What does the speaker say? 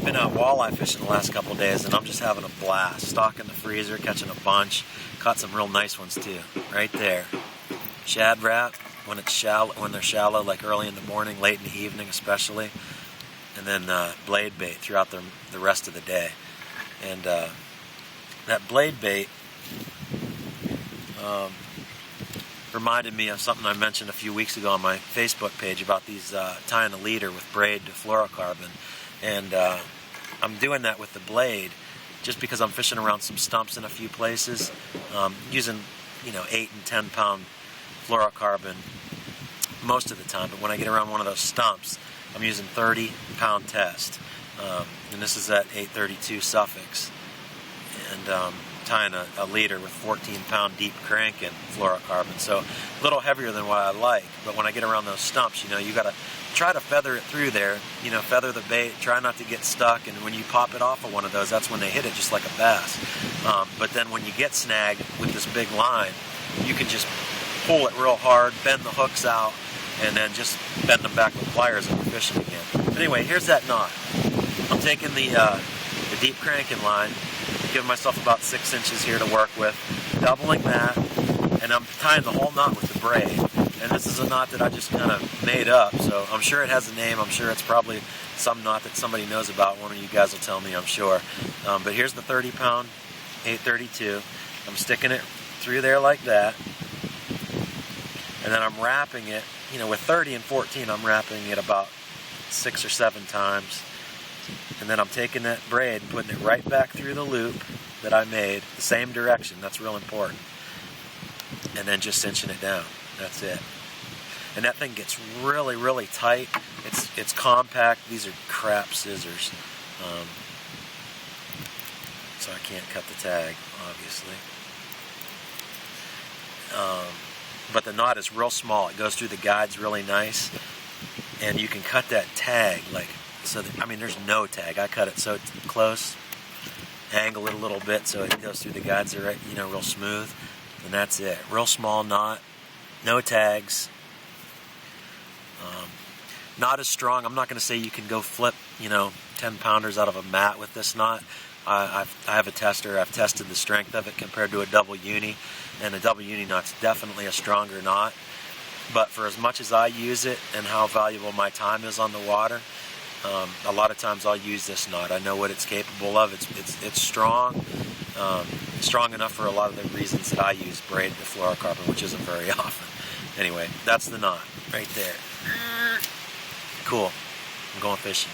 been out walleye fishing the last couple of days, and I'm just having a blast. Stocking the freezer, catching a bunch. Caught some real nice ones too, right there. Shad Rat when it's shallow, when they're shallow, like early in the morning, late in the evening especially, and then blade bait throughout the rest of the day. And that blade bait reminded me of something I mentioned a few weeks ago on my Facebook page about these tying a leader with braid to fluorocarbon. And I'm doing that with the blade just because I'm fishing around some stumps in a few places, using 8 and 10 pound fluorocarbon most of the time. But when I get around one of those stumps, I'm using 30 pound test. And this is at 832 Sufix. And tying a leader with 14 pound deep cranking fluorocarbon. So a little heavier than what I like. But when I get around those stumps, you got to try to feather it through there. Feather the bait, try not to get stuck. And when you pop it off of one of those, that's when they hit it just like a bass. But then when you get snagged with this big line, you can just pull it real hard, bend the hooks out, and then just bend them back with pliers and we're fishing again. But anyway, here's that knot. I'm taking the deep cranking line, giving myself about 6 inches here to work with, doubling that, and I'm tying the whole knot with the braid. And this is a knot that I just kind of made up, so I'm sure it has a name. I'm sure it's probably some knot that somebody knows about. One of you guys will tell me, I'm sure. But here's the 30 pound 832. I'm sticking it through there like that, and then I'm wrapping it, with 30 and 14, I'm wrapping it about 6 or 7 times. And then I'm taking that braid and putting it right back through the loop that I made, the same direction. That's real important. And then just cinching it down. That's it. And that thing gets really, really tight. It's compact. These are crap scissors. So I can't cut the tag, obviously. But the knot is real small. It goes through the guides really nice. And you can cut that tag there's no tag. I cut it so close, angle it a little bit so it goes through the guides right, real smooth, and that's it. Real small knot, no tags. Not as strong. I'm not going to say you can go flip, 10 pounders out of a mat with this knot. I have a tester. I've tested the strength of it compared to a double uni, and a double uni knot's definitely a stronger knot. But for as much as I use it and how valuable my time is on the water, a lot of times I'll use this knot. I know what it's capable of. It's strong, strong enough for a lot of the reasons that I use braid to fluorocarbon, which isn't very often. Anyway, that's the knot right there. Cool. I'm going fishing.